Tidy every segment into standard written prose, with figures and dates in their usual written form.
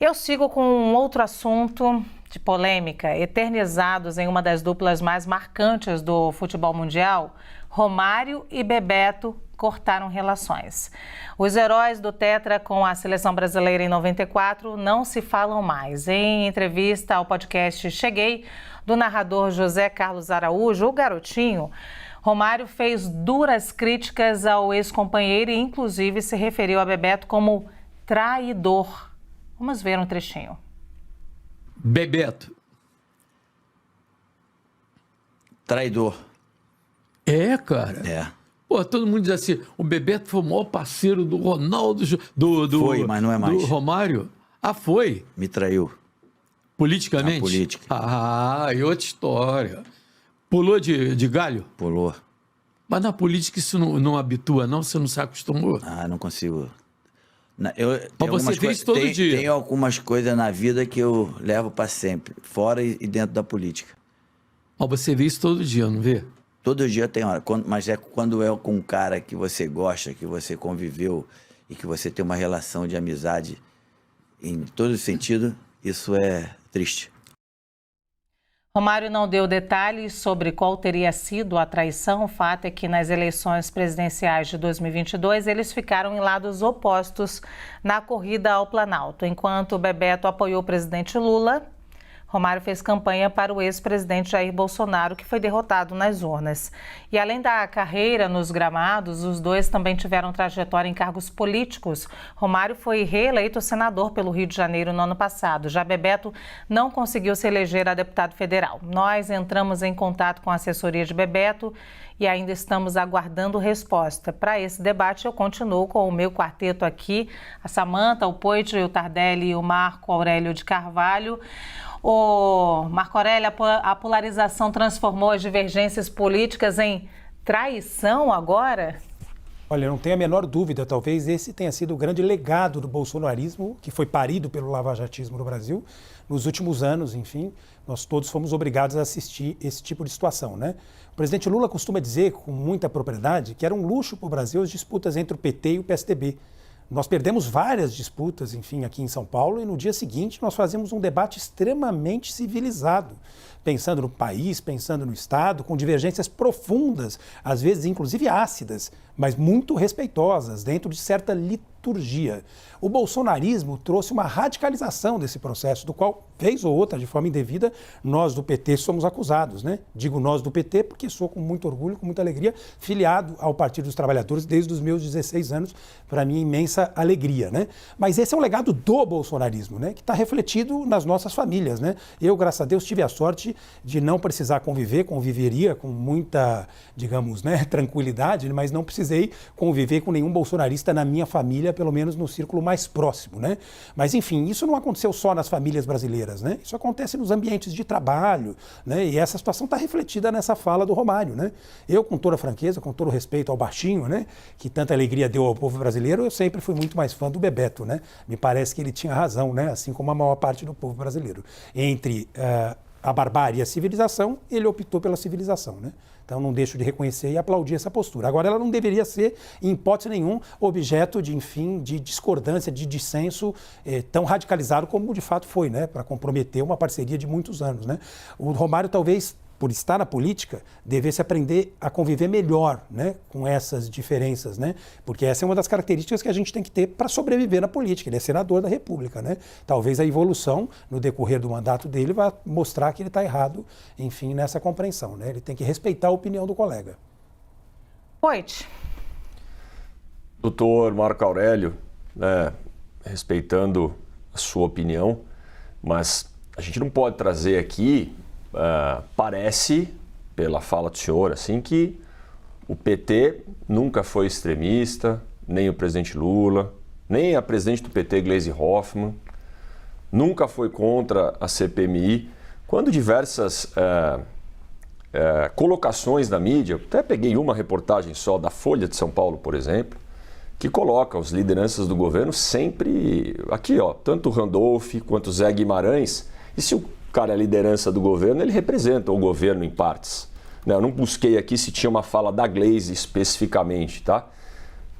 Eu sigo com um outro assunto de polêmica. Eternizados em uma das duplas mais marcantes do futebol mundial, Romário e Bebeto cortaram relações. Os heróis do Tetra com a seleção brasileira em 94 não se falam mais. Em entrevista ao podcast Cheguei, do narrador José Carlos Araújo, o Garotinho, Romário fez duras críticas ao ex-companheiro e inclusive se referiu a Bebeto como traidor. Vamos ver um trechinho. Bebeto. Traidor. É, cara? É. Pô, todo mundo diz assim, o Bebeto foi o maior parceiro do Ronaldo, Foi, mas não é mais. Do Romário. Ah, foi? Me traiu. Politicamente? Na política. Ah, e outra história. Pulou de galho? Pulou. Mas na política isso não habitua, não? Você não se acostumou? Ah, não consigo. Mas você vê isso todo dia? Tem algumas coisas na vida que eu levo para sempre, fora e dentro da política. Mas você vê isso todo dia, não vê? Todo dia tem hora, mas é quando é com um cara que você gosta, que você conviveu e que você tem uma relação de amizade em todo sentido, isso é triste. Romário não deu detalhes sobre qual teria sido a traição. O fato é que nas eleições presidenciais de 2022 eles ficaram em lados opostos na corrida ao Planalto. Enquanto Bebeto apoiou o presidente Lula, Romário fez campanha para o ex-presidente Jair Bolsonaro, que foi derrotado nas urnas. E além da carreira nos gramados, os dois também tiveram trajetória em cargos políticos. Romário foi reeleito senador pelo Rio de Janeiro no ano passado. Já Bebeto não conseguiu se eleger a deputado federal. Nós entramos em contato com a assessoria de Bebeto e ainda estamos aguardando resposta. Para esse debate, eu continuo com o meu quarteto aqui, a Samanta, o Poit, o Tardelli e o Marco Aurélio de Carvalho. Ô, Marco Aurélio, a polarização transformou as divergências políticas em traição agora? Olha, não tenho a menor dúvida, talvez esse tenha sido o grande legado do bolsonarismo, que foi parido pelo lavajatismo no Brasil. Nos últimos anos, enfim, nós todos fomos obrigados a assistir esse tipo de situação, né? O presidente Lula costuma dizer, com muita propriedade, que era um luxo para o Brasil as disputas entre o PT e o PSDB. Nós perdemos várias disputas, enfim, aqui em São Paulo, e no dia seguinte nós fazíamos um debate extremamente civilizado, pensando no país, pensando no Estado, com divergências profundas, às vezes inclusive ácidas, mas muito respeitosas, dentro de certa liturgia. O bolsonarismo trouxe uma radicalização desse processo, do qual, vez ou outra, de forma indevida, nós do PT somos acusados, né? Digo nós do PT porque sou com muito orgulho, com muita alegria, filiado ao Partido dos Trabalhadores desde os meus 16 anos, para minha imensa alegria, né? Mas esse é um legado do bolsonarismo, né? Que está refletido nas nossas famílias, né? Eu, graças a Deus, tive a sorte de não precisar conviveria com muita, digamos, né, tranquilidade, mas não precisei conviver com nenhum bolsonarista na minha família, pelo menos no círculo mais próximo, né? Mas, enfim, isso não aconteceu só nas famílias brasileiras, né? Isso acontece nos ambientes de trabalho, né? E essa situação está refletida nessa fala do Romário, né? Eu, com toda franqueza, com todo respeito ao baixinho, né, que tanta alegria deu ao povo brasileiro, eu sempre fui muito mais fã do Bebeto, né? Me parece que ele tinha razão, né? Assim como a maior parte do povo brasileiro. Entre a barbárie e a civilização, ele optou pela civilização, né? Então não deixo de reconhecer e aplaudir essa postura. Agora, ela não deveria ser, em hipótese nenhuma, objeto de, enfim, de discordância, de dissenso tão radicalizado como de fato foi, né? Para comprometer uma parceria de muitos anos, né? O Romário talvez, por estar na política, devesse aprender a conviver melhor, né, com essas diferenças, né? Porque essa é uma das características que a gente tem que ter para sobreviver na política. Ele é senador da República, né? Talvez a evolução no decorrer do mandato dele vá mostrar que ele está errado, enfim, nessa compreensão, né? Ele tem que respeitar a opinião do colega. Poit. Doutor Marco Aurélio, né, respeitando a sua opinião, mas a gente não pode trazer aqui parece, pela fala do senhor, assim, que o PT nunca foi extremista, nem o presidente Lula, nem a presidente do PT, Gleisi Hoffmann, nunca foi contra a CPMI, quando diversas colocações na mídia, até peguei uma reportagem só da Folha de São Paulo, por exemplo, que coloca as lideranças do governo sempre aqui, ó, tanto o Randolph quanto o Zé Guimarães, e se o cara é a liderança do governo, ele representa o governo em partes. Eu não busquei aqui se tinha uma fala da Gleisi especificamente, tá?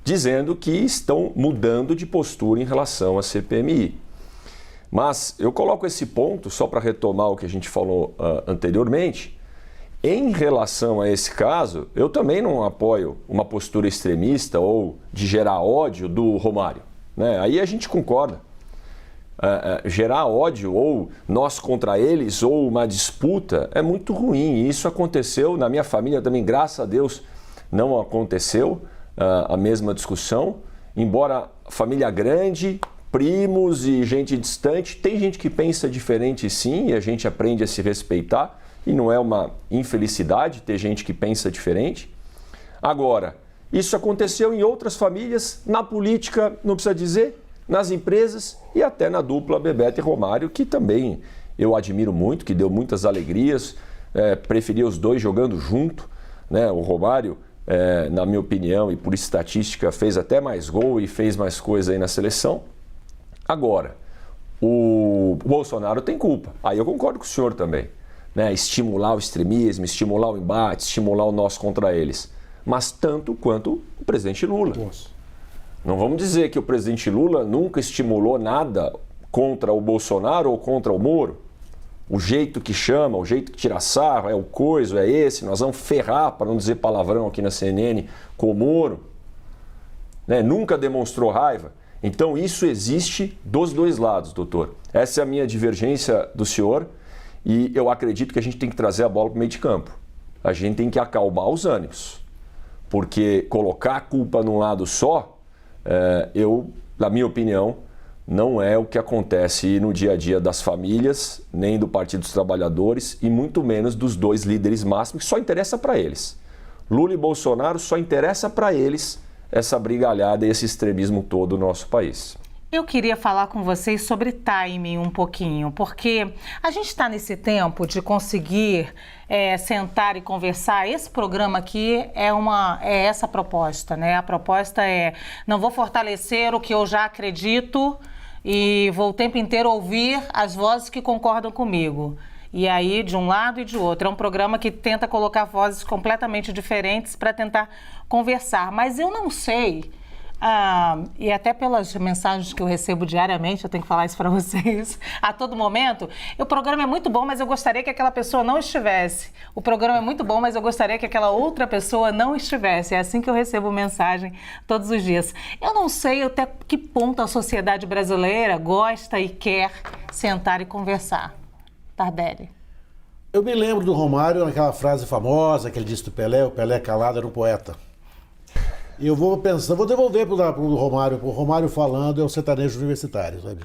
Dizendo que estão mudando de postura em relação à CPMI. Mas eu coloco esse ponto, só para retomar o que a gente falou anteriormente, em relação a esse caso, eu também não apoio uma postura extremista ou de gerar ódio do Romário, né? Aí a gente concorda. Gerar ódio ou nós contra eles ou uma disputa é muito ruim. Isso aconteceu na minha família também, graças a Deus, não aconteceu a mesma discussão, embora família grande, primos e gente distante, tem gente que pensa diferente sim e a gente aprende a se respeitar e não é uma infelicidade ter gente que pensa diferente. Agora, isso aconteceu em outras famílias, na política, não precisa dizer, nas empresas e até na dupla Bebeto e Romário, que também eu admiro muito, que deu muitas alegrias, preferia os dois jogando junto, né? O Romário, na minha opinião e por estatística, fez até mais gol e fez mais coisa aí na seleção. Agora, o Bolsonaro tem culpa, aí eu concordo com o senhor também, né? Estimular o extremismo, estimular o embate, estimular o nós contra eles, mas tanto quanto o presidente Lula. Nossa. Não vamos dizer que o presidente Lula nunca estimulou nada contra o Bolsonaro ou contra o Moro. O jeito que chama, o jeito que tira sarro, é o coiso, é esse, nós vamos ferrar, para não dizer palavrão aqui na CNN, com o Moro. Né? Nunca demonstrou raiva. Então isso existe dos dois lados, doutor. Essa é a minha divergência do senhor e eu acredito que a gente tem que trazer a bola para o meio de campo. A gente tem que acalmar os ânimos. Porque colocar a culpa num lado só, na minha opinião, não é o que acontece no dia a dia das famílias, nem do Partido dos Trabalhadores e muito menos dos dois líderes máximos, que só interessa para eles. Lula e Bolsonaro só interessa para eles essa brigalhada e esse extremismo todo no nosso país. Eu queria falar com vocês sobre timing um pouquinho, porque a gente está nesse tempo de conseguir sentar e conversar. Esse programa aqui é essa proposta, né? A proposta é, não vou fortalecer o que eu já acredito e vou o tempo inteiro ouvir as vozes que concordam comigo. E aí, de um lado e de outro. É um programa que tenta colocar vozes completamente diferentes para tentar conversar. Mas eu não sei... e até pelas mensagens que eu recebo diariamente, eu tenho que falar isso para vocês a todo momento, o programa é muito bom, mas eu gostaria que aquela pessoa não estivesse. O programa é muito bom, mas eu gostaria que aquela outra pessoa não estivesse. É assim que eu recebo mensagem todos os dias. Eu não sei até que ponto a sociedade brasileira gosta e quer sentar e conversar. Tardelli. Eu me lembro do Romário naquela frase famosa que ele disse do Pelé, o Pelé calado era um poeta. E eu vou pensar, vou devolver pro Romário. O Romário falando é o sertanejo universitário, sabe?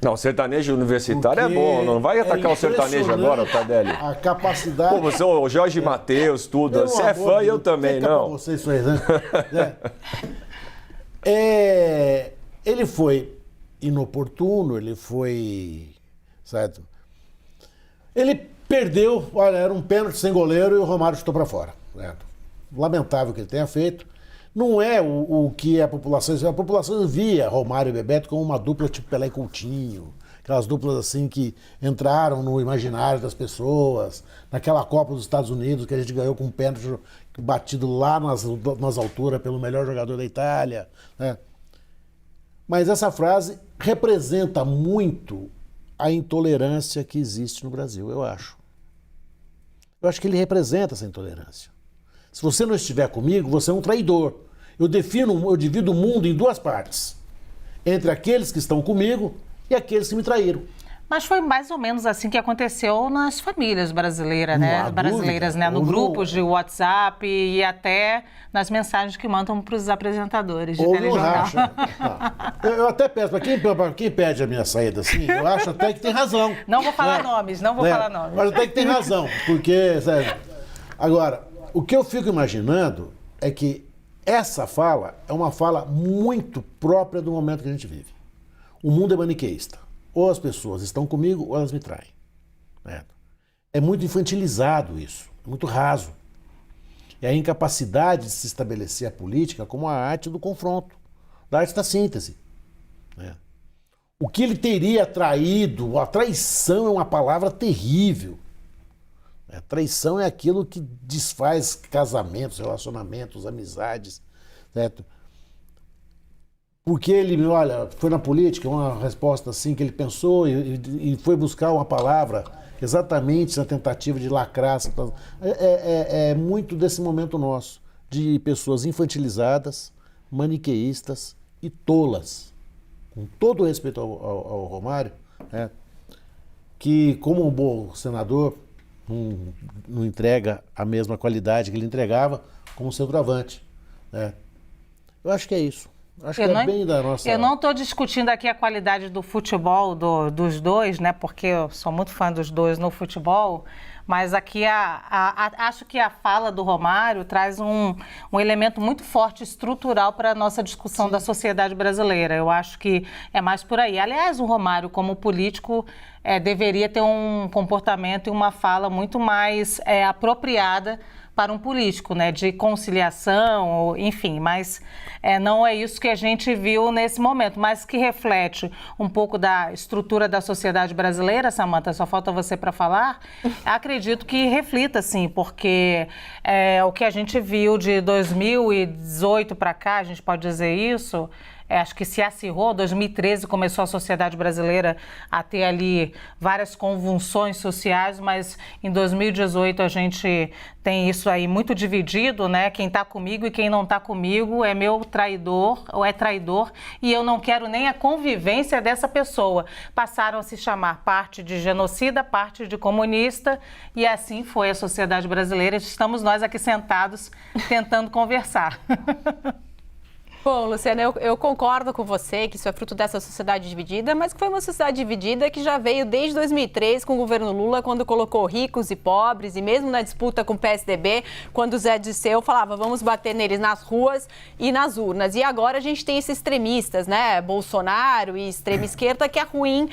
Não, sertanejo universitário é bom. Não vai atacar o sertanejo agora, Tardelli. A capacidade... Pô, você, o Jorge Mateus, tudo. Você é fã e eu também, não. Vocês isso aí, né? Ele foi inoportuno, ele foi... Certo? Ele perdeu, olha, era um pênalti sem goleiro e o Romário chutou para fora. Certo? Lamentável que ele tenha feito. Não é o que a população via Romário e Bebeto como uma dupla tipo Pelé e Coutinho, aquelas duplas assim que entraram no imaginário das pessoas, naquela Copa dos Estados Unidos que a gente ganhou com um pênalti batido lá nas alturas pelo melhor jogador da Itália, né? Mas essa frase representa muito a intolerância que existe no Brasil, eu acho. Eu acho que ele representa essa intolerância. Se você não estiver comigo, você é um traidor. Eu divido o mundo em duas partes. Entre aqueles que estão comigo e aqueles que me traíram. Mas foi mais ou menos assim que aconteceu nas famílias brasileiras, né? Brasileiras, né? No grupo de WhatsApp e até nas mensagens que mandam para os apresentadores de telejornal. Eu até peço, para quem pede a minha saída assim, eu acho até que tem razão. Não vou falar nomes, não vou falar nomes. Mas até que tem razão, porque, sério, agora, o que eu fico imaginando é que essa fala é uma fala muito própria do momento que a gente vive. O mundo é maniqueísta. Ou as pessoas estão comigo ou elas me traem. É muito infantilizado isso, é muito raso. É a incapacidade de se estabelecer a política como a arte do confronto, da arte da síntese. O que ele teria traído, a traição é uma palavra terrível. A traição é aquilo que desfaz casamentos, relacionamentos, amizades, certo? porque ele, olha, foi na política, uma resposta assim que ele pensou e foi buscar uma palavra exatamente na tentativa de lacrar. É muito desse momento nosso, de pessoas infantilizadas, maniqueístas e tolas, com todo o respeito ao Romário, né, que como um bom senador não entrega a mesma qualidade que ele entregava como centroavante, né. Eu acho que é isso. Acho que é bem da nossa... Eu não estou discutindo aqui a qualidade do futebol dos dois, né? Porque eu sou muito fã dos dois no futebol, mas aqui acho que a fala do Romário traz um elemento muito forte, estrutural para a nossa discussão da sociedade brasileira. Eu acho que é mais por aí. Aliás, o Romário, como político, deveria ter um comportamento e uma fala muito mais apropriada para um político, né, de conciliação, enfim, mas não é isso que a gente viu nesse momento, mas que reflete um pouco da estrutura da sociedade brasileira, Samantha, só falta você para falar, acredito que reflita, sim, porque o que a gente viu de 2018 para cá, a gente pode dizer isso, acho que se acirrou, 2013 começou a sociedade brasileira a ter ali várias convulsões sociais, mas em 2018 a gente tem isso aí muito dividido, né? Quem está comigo e quem não está comigo é meu traidor ou é traidor e eu não quero nem a convivência dessa pessoa. Passaram a se chamar parte de genocida, parte de comunista e assim foi a sociedade brasileira. Estamos nós aqui sentados tentando conversar. Bom, Luciana, eu concordo com você que isso é fruto dessa sociedade dividida, mas que foi uma sociedade dividida que já veio desde 2003 com o governo Lula, quando colocou ricos e pobres, e mesmo na disputa com o PSDB, quando o Zé Disseu falava vamos bater neles nas ruas e nas urnas. E agora a gente tem esses extremistas, né, Bolsonaro e extrema esquerda, que é ruim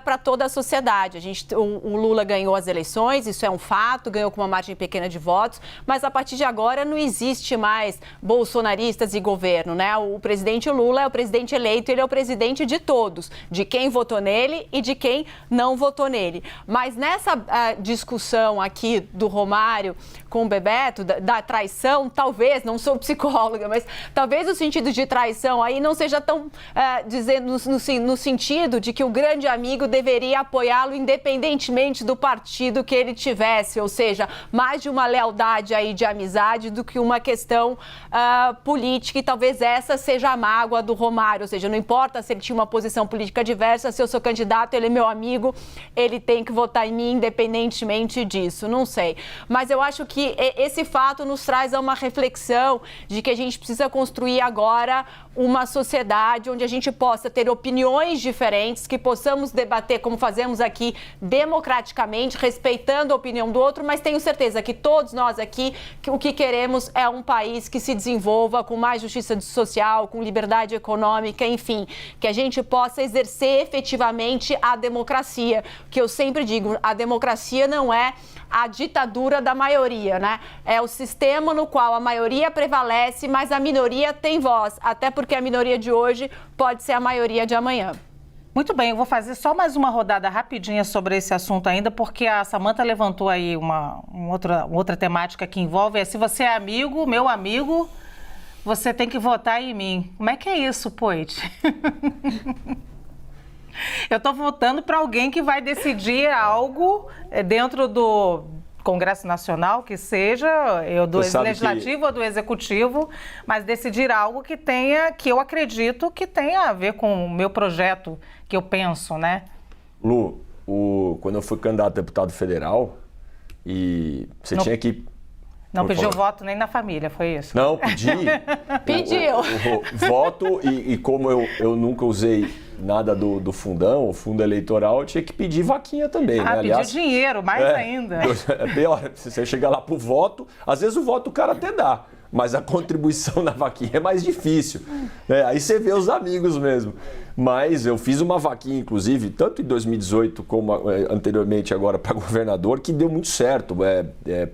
para toda a sociedade. O Lula ganhou as eleições, isso é um fato, ganhou com uma margem pequena de votos, mas a partir de agora não existe mais bolsonaristas e governo, né? O presidente Lula é o presidente eleito, ele é o presidente de todos, de quem votou nele e de quem não votou nele. Mas nessa discussão aqui do Romário com o Bebeto, da traição, talvez, não sou psicóloga, mas talvez o sentido de traição aí não seja tão dizendo no sentido de que o grande amigo deveria apoiá-lo independentemente do partido que ele tivesse, ou seja, mais de uma lealdade aí de amizade do que uma questão política, e talvez essa seja a mágoa do Romário, ou seja, não importa se ele tinha uma posição política diversa, se eu sou candidato, ele é meu amigo, ele tem que votar em mim independentemente disso, não sei. Mas eu acho que esse fato nos traz a uma reflexão de que a gente precisa construir agora uma sociedade onde a gente possa ter opiniões diferentes, que possamos debater, como fazemos aqui, democraticamente, respeitando a opinião do outro, mas tenho certeza que todos nós aqui, que o que queremos é um país que se desenvolva com mais justiça social, com liberdade econômica, enfim, que a gente possa exercer efetivamente a democracia, que eu sempre digo, a democracia não é a ditadura da maioria, né? É o sistema no qual a maioria prevalece, mas a minoria tem voz, até porque a minoria de hoje pode ser a maioria de amanhã. Muito bem, eu vou fazer só mais uma rodada rapidinha sobre esse assunto ainda, porque a Samantha levantou aí uma outra temática que envolve, se você é amigo, meu amigo, você tem que votar em mim. Como é que é isso, Poit? Eu estou votando para alguém que vai decidir algo dentro do Congresso Nacional, que seja, do Legislativo ou do Executivo, mas decidir algo que eu acredito que tenha a ver com o meu projeto, que eu penso, né? Lu, quando eu fui candidato a deputado federal, e você tinha que... Não pediu voto nem na família, foi isso? Não, pedi. Pediu. Voto, e como eu nunca usei nada do fundão, o fundo eleitoral, eu tinha que pedir vaquinha também, né? Aliás, pedir dinheiro, mais ainda. É pior, se você chegar lá pro voto, às vezes o voto o cara até dá, mas a contribuição na vaquinha é mais difícil. Né? Aí você vê os amigos mesmo. Mas eu fiz uma vaquinha, inclusive, tanto em 2018 como anteriormente agora para governador, que deu muito certo.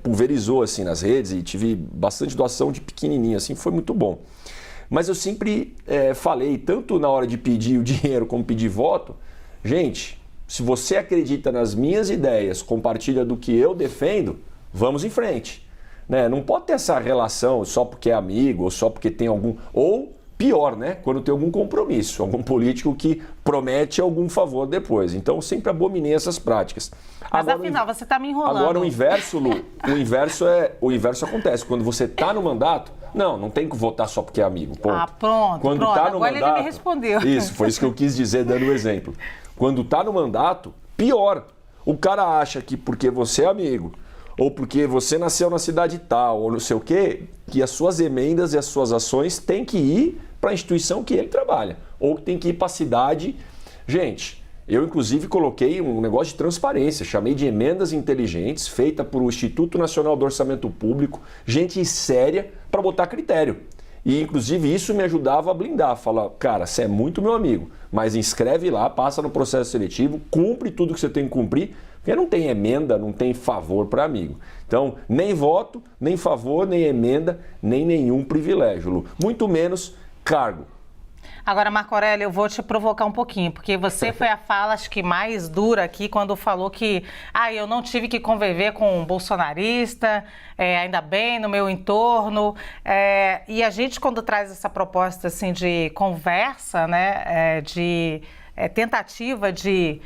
Pulverizou assim nas redes e tive bastante doação de pequenininho, assim, foi muito bom. Mas eu sempre falei, tanto na hora de pedir o dinheiro como pedir voto, gente, se você acredita nas minhas ideias, compartilha do que eu defendo, vamos em frente. Né? Não pode ter essa relação só porque é amigo ou só porque tem algum... Ou Pior, né? Quando tem algum compromisso, algum político que promete algum favor depois. Então, eu sempre abominei essas práticas. Mas afinal, você está me enrolando. Agora, o inverso, Lu, o inverso acontece. Quando você está no mandato, não tem que votar só porque é amigo. Ponto. Pronto. Tá no agora mandato, ele me respondeu. Isso, foi isso que eu quis dizer dando o exemplo. Quando está no mandato, pior. O cara acha que porque você é amigo, ou porque você nasceu na cidade tal, ou não sei o quê, que as suas emendas e as suas ações têm que ir para a instituição que ele trabalha, ou que tem que ir para a cidade. Gente, eu inclusive coloquei um negócio de transparência, chamei de emendas inteligentes, feita por o Instituto Nacional do Orçamento Público, gente séria, para botar critério. E inclusive isso me ajudava a blindar, falar, cara, você é muito meu amigo, mas inscreve lá, passa no processo seletivo, cumpre tudo que você tem que cumprir, porque não tem emenda, não tem favor para amigo. Então, nem voto, nem favor, nem emenda, nem nenhum privilégio, Lu. Muito menos cargo. Agora, Marco Aurélio, eu vou te provocar um pouquinho, porque você foi a fala, acho que mais dura aqui, quando falou que eu não tive que conviver com um bolsonarista, ainda bem, no meu entorno. E a gente, quando traz essa proposta assim, de conversa, né, de tentativa de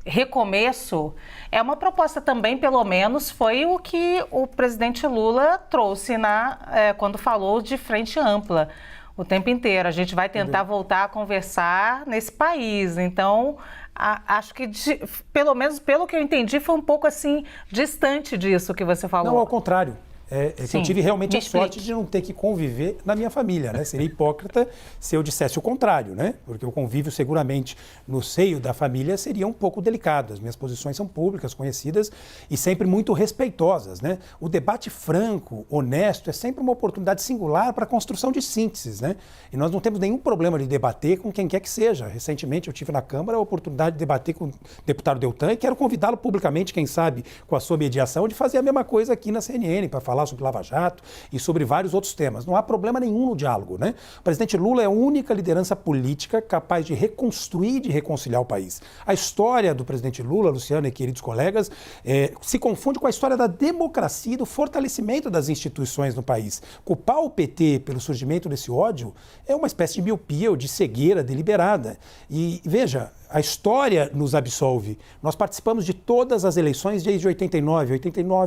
recomeço, é uma proposta também, pelo menos, foi o que o presidente Lula trouxe quando falou de frente ampla o tempo inteiro. A gente vai tentar voltar a conversar nesse país. Então, acho que, pelo menos pelo que eu entendi, foi um pouco assim, distante disso que você falou. Não, ao contrário. Sim, eu tive realmente a explique. sorte de não ter que conviver na minha família, né? Seria hipócrita se eu dissesse o contrário, né? Porque o convívio seguramente no seio da família seria um pouco delicado. As minhas posições são públicas, conhecidas e sempre muito respeitosas, né? O debate franco, honesto, é sempre uma oportunidade singular para a construção de sínteses, né? E nós não temos nenhum problema de debater com quem quer que seja. Recentemente eu tive na Câmara a oportunidade de debater com o deputado Deltan e quero convidá-lo publicamente, quem sabe, com a sua mediação, de fazer a mesma coisa aqui na CNN, para falar sobre Lava Jato e sobre vários outros temas. Não há problema nenhum no diálogo, né? O presidente Lula é a única liderança política capaz de reconstruir e de reconciliar o país. A história do presidente Lula, Luciano e queridos colegas, se confunde com a história da democracia e do fortalecimento das instituições no país. Culpar o PT pelo surgimento desse ódio é uma espécie de miopia ou de cegueira deliberada. E veja, a história nos absolve. Nós participamos de todas as eleições desde 89,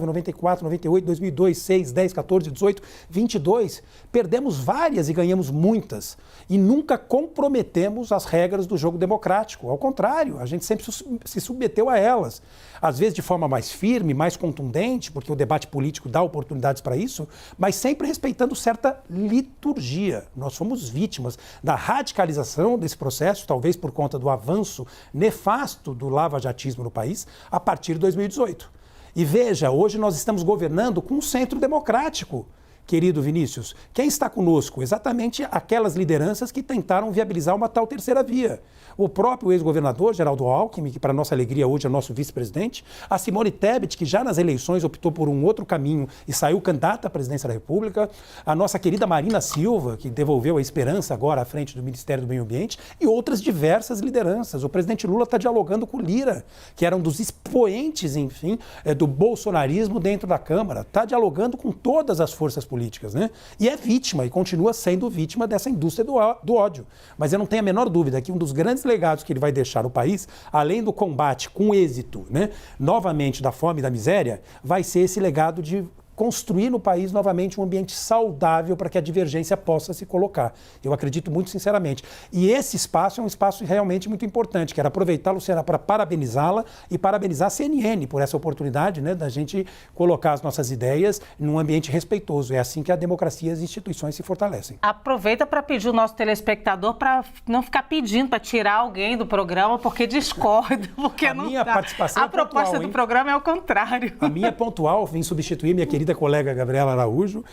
94, 98, 2002, 6, 10, 14, 18, 22. Perdemos várias e ganhamos muitas. E nunca comprometemos as regras do jogo democrático. Ao contrário, a gente sempre se submeteu a elas. Às vezes de forma mais firme, mais contundente, porque o debate político dá oportunidades para isso, mas sempre respeitando certa liturgia. Nós fomos vítimas da radicalização desse processo, talvez por conta do avanço nefasto do lavajatismo no país, a partir de 2018. E veja, hoje nós estamos governando com um centro democrático, querido Vinícius. Quem está conosco? Exatamente aquelas lideranças que tentaram viabilizar uma tal terceira via. O próprio ex-governador Geraldo Alckmin, que para nossa alegria hoje é nosso vice-presidente, a Simone Tebet, que já nas eleições optou por um outro caminho e saiu candidata à presidência da República, a nossa querida Marina Silva, que devolveu a esperança agora à frente do Ministério do Meio Ambiente, e outras diversas lideranças. O presidente Lula está dialogando com o Lira, que era um dos expoentes, enfim, do bolsonarismo dentro da Câmara. Está dialogando com todas as forças políticas, né? E é vítima, e continua sendo vítima dessa indústria do ódio. Mas eu não tenho a menor dúvida que um dos grandes legados que ele vai deixar no país, além do combate com êxito, né, novamente da fome e da miséria, vai ser esse legado de construir no país novamente um ambiente saudável para que a divergência possa se colocar. Eu acredito muito sinceramente. E esse espaço é um espaço realmente muito importante. Quero aproveitar, Luciana, para parabenizá-la e parabenizar a CNN por essa oportunidade, né, da gente colocar as nossas ideias num ambiente respeitoso. É assim que a democracia e as instituições se fortalecem. Aproveita para pedir o nosso telespectador para não ficar pedindo para tirar alguém do programa porque discorda, porque não minha dá. participação A proposta pontual, do programa é o contrário. A minha é pontual, vim substituir minha querida colega Gabriela Araújo,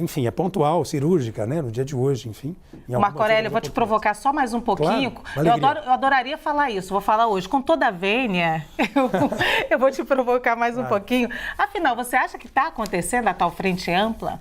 enfim, é pontual, cirúrgica, né, no dia de hoje, enfim. Marco Aurélio, eu vou te provocar só mais um pouquinho. Claro, eu adoraria falar isso, vou falar hoje. Com toda a vênia, eu vou te provocar mais um pouquinho. Afinal, você acha que está acontecendo a tal frente ampla?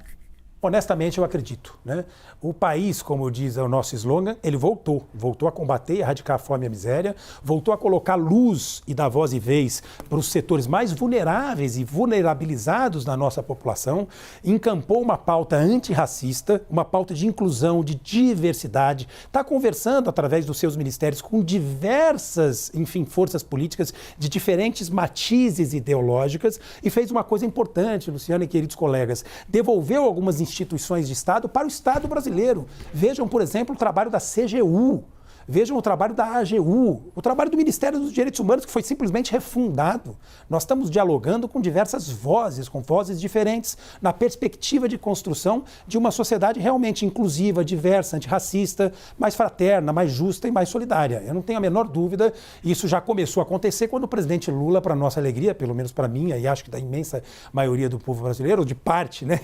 Honestamente, eu acredito, né? O país, como diz o nosso slogan, ele voltou a combater e erradicar a fome e a miséria, voltou a colocar luz e dar voz e vez para os setores mais vulneráveis e vulnerabilizados da nossa população, encampou uma pauta antirracista, uma pauta de inclusão, de diversidade, está conversando através dos seus ministérios com diversas, enfim, forças políticas de diferentes matizes ideológicas e fez uma coisa importante, Luciano e queridos colegas, devolveu algumas instituições de Estado para o Estado brasileiro. Vejam, por exemplo, o trabalho da CGU, vejam o trabalho da AGU, o trabalho do Ministério dos Direitos Humanos, que foi simplesmente refundado. Nós estamos dialogando com diversas vozes, com vozes diferentes, na perspectiva de construção de uma sociedade realmente inclusiva, diversa, antirracista, mais fraterna, mais justa e mais solidária. Eu não tenho a menor dúvida, isso já começou a acontecer quando o presidente Lula, para nossa alegria, pelo menos para mim, e acho que da imensa maioria do povo brasileiro, ou de parte, né,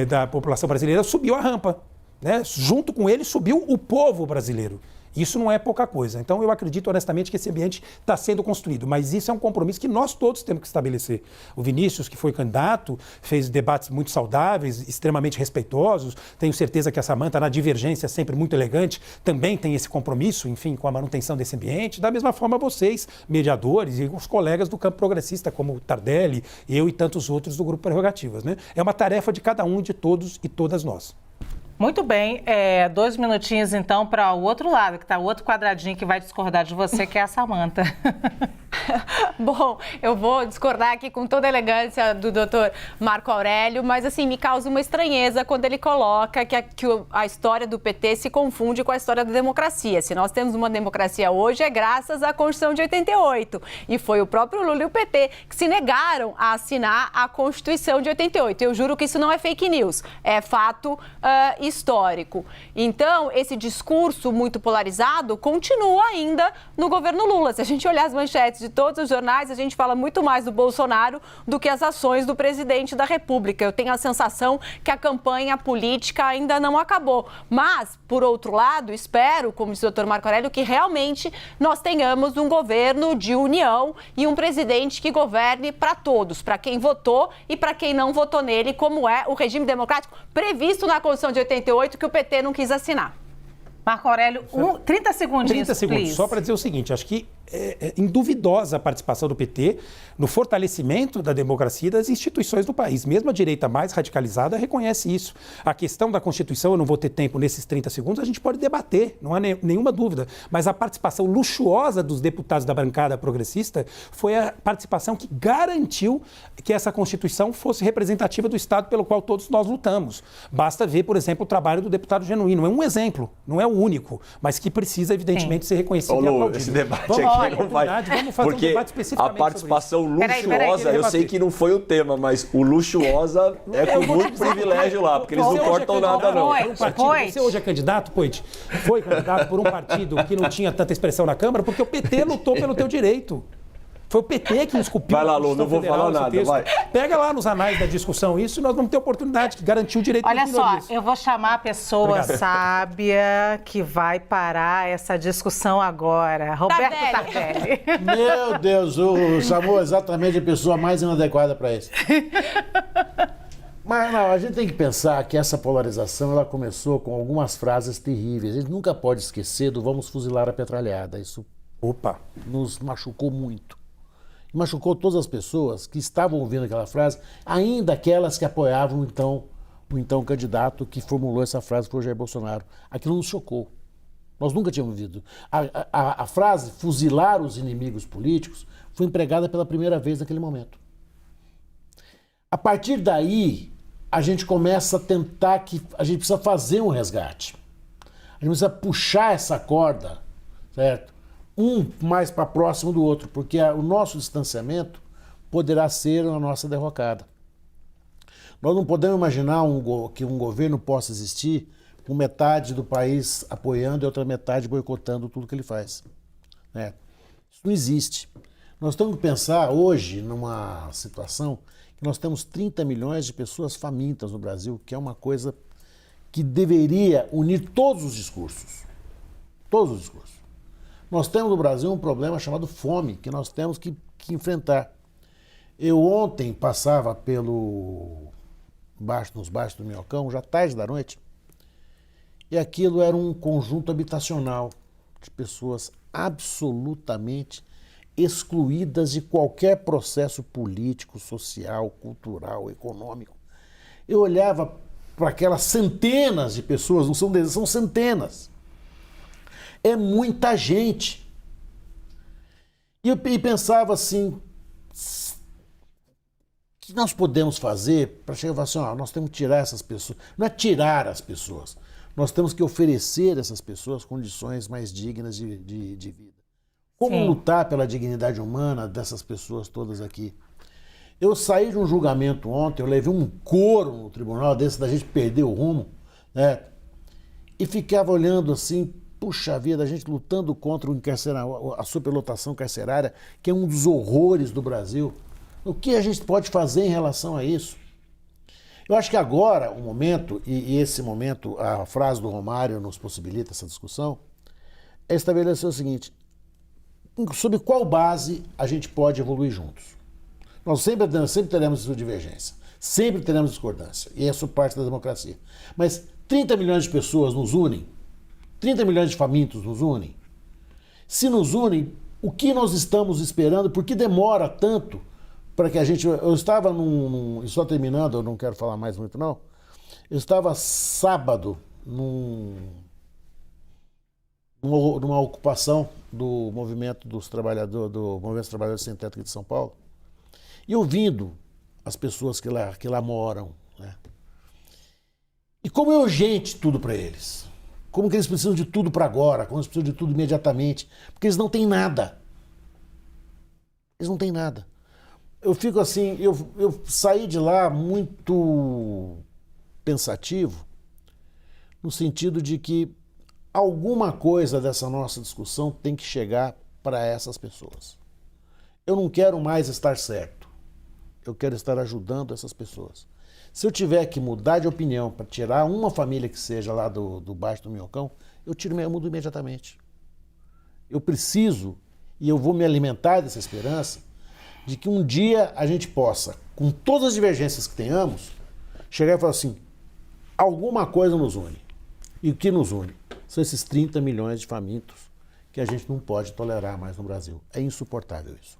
da população brasileira, subiu a rampa. Né? Junto com ele subiu o povo brasileiro. Isso não é pouca coisa. Então, eu acredito honestamente que esse ambiente está sendo construído, mas isso é um compromisso que nós todos temos que estabelecer. O Vinícius, que foi candidato, fez debates muito saudáveis, extremamente respeitosos. Tenho certeza que a Samanta, na divergência sempre muito elegante, também tem esse compromisso, enfim, com a manutenção desse ambiente. Da mesma forma, vocês, mediadores, e os colegas do campo progressista, como Tardelli, eu e tantos outros do Grupo Prerrogativas. Né? É uma tarefa de cada um e de todos e todas nós. Muito bem, 2 minutinhos então para o outro lado, que está o outro quadradinho que vai discordar de você, que é a Samanta. Bom, eu vou discordar aqui com toda a elegância do doutor Marco Aurélio, mas assim, me causa uma estranheza quando ele coloca que a história do PT se confunde com a história da democracia. Se nós temos uma democracia hoje, é graças à Constituição de 88. E foi o próprio Lula e o PT que se negaram a assinar a Constituição de 88. Eu juro que isso não é fake news, é fato histórico. Então, esse discurso muito polarizado continua ainda no governo Lula. Se a gente olhar as manchetes de todos os jornais, a gente fala muito mais do Bolsonaro do que as ações do presidente da República. Eu tenho a sensação que a campanha política ainda não acabou. Mas, por outro lado, espero, como disse o doutor Marco Aurélio, que realmente nós tenhamos um governo de união e um presidente que governe para todos, para quem votou e para quem não votou nele, como é o regime democrático previsto na Constituição de 88, que o PT não quis assinar. Marco Aurélio, 30 segundinhos, 30 segundos, please. só para dizer o seguinte, acho que é induvidosa a participação do PT no fortalecimento da democracia e das instituições do país. Mesmo a direita mais radicalizada reconhece isso. A questão da Constituição, eu não vou ter tempo nesses 30 segundos, a gente pode debater, não há nenhuma dúvida. Mas a participação luxuosa dos deputados da bancada progressista foi a participação que garantiu que essa Constituição fosse representativa do Estado pelo qual todos nós lutamos. Basta ver, por exemplo, o trabalho do deputado Genuíno. É um exemplo, não é o único, mas que precisa, evidentemente, ser reconhecido e aplaudido. Esse debate aqui não vai, vamos fazer porque um debate especificamente a participação luxuosa, Peraí, eu sei que não foi o tema, mas o luxuosa é com muito privilégio lá, porque eles não cortam nada não. Você hoje é candidato, Poit? Foi candidato por um partido que não tinha tanta expressão na Câmara, porque o PT lutou pelo teu direito. Foi o PT que esculpiu. Vai lá, Lu, não vou falar nada, vai. Pega lá nos anais da discussão isso e nós vamos ter oportunidade de garantir o direito das minorias. Olha só, eu vou chamar a pessoa sábia que vai parar essa discussão agora. Roberto Tardelli. Meu Deus, o Samu é exatamente a pessoa mais inadequada para isso. Mas não, a gente tem que pensar que essa polarização ela começou com algumas frases terríveis. A gente nunca pode esquecer do vamos fuzilar a petralhada. Isso nos machucou muito. Machucou todas as pessoas que estavam ouvindo aquela frase, ainda aquelas que apoiavam o então candidato que formulou essa frase para o Jair Bolsonaro. Aquilo nos chocou. Nós nunca tínhamos ouvido. A frase fuzilar os inimigos políticos foi empregada pela primeira vez naquele momento. A partir daí, a gente começa a tentar que a gente precisa fazer um resgate. A gente precisa puxar essa corda, certo? Um mais para próximo do outro, porque o nosso distanciamento poderá ser a nossa derrocada. Nós não podemos imaginar que um governo possa existir com metade do país apoiando e outra metade boicotando tudo que ele faz. Né? Isso não existe. Nós temos que pensar hoje numa situação que nós temos 30 milhões de pessoas famintas no Brasil, que é uma coisa que deveria unir todos os discursos. Todos os discursos. Nós temos no Brasil um problema chamado fome, que nós temos que enfrentar. Eu ontem passava pelo nos baixos do Minhocão, já tarde da noite, e aquilo era um conjunto habitacional de pessoas absolutamente excluídas de qualquer processo político, social, cultural, econômico. Eu olhava para aquelas centenas de pessoas, não são dezenas, são centenas. É muita gente. E pensava assim, o que nós podemos fazer para chegar e falar assim, ó, nós temos que tirar essas pessoas. Não é tirar as pessoas, nós temos que oferecer a essas pessoas condições mais dignas de vida. Como lutar pela dignidade humana dessas pessoas todas aqui? Eu saí de um julgamento ontem, eu levei um coro no tribunal desse, da gente perder o rumo, né? E ficava olhando assim, puxa vida, a gente lutando contra a superlotação carcerária, que é um dos horrores do Brasil. O que a gente pode fazer em relação a isso? Eu acho que agora, o momento, e esse momento, a frase do Romário nos possibilita essa discussão, é estabelecer o seguinte: sobre qual base a gente pode evoluir juntos? Nós sempre teremos sua divergência, sempre teremos discordância, e isso é parte da democracia. Mas 30 milhões de pessoas nos unem, 30 milhões de famintos nos unem. Se nos unem, o que nós estamos esperando? Por que demora tanto para que a gente... Eu estava e só terminando, eu não quero falar mais muito não, eu estava sábado numa ocupação do movimento dos trabalhadores, do Movimento dos Trabalhadores Sem Teto aqui de São Paulo, e ouvindo as pessoas que lá moram, né? E como é urgente tudo para eles. Como que eles precisam de tudo para agora, como eles precisam de tudo imediatamente, porque eles não têm nada. Eles não têm nada. Eu fico assim, eu saí de lá muito pensativo, no sentido de que alguma coisa dessa nossa discussão tem que chegar para essas pessoas. Eu não quero mais estar certo. Eu quero estar ajudando essas pessoas. Se eu tiver que mudar de opinião para tirar uma família que seja lá do baixo do Minhocão, eu mudo imediatamente. Eu preciso, e eu vou me alimentar dessa esperança, de que um dia a gente possa, com todas as divergências que tenhamos, chegar e falar assim, alguma coisa nos une. E o que nos une? São esses 30 milhões de famintos que a gente não pode tolerar mais no Brasil. É insuportável isso.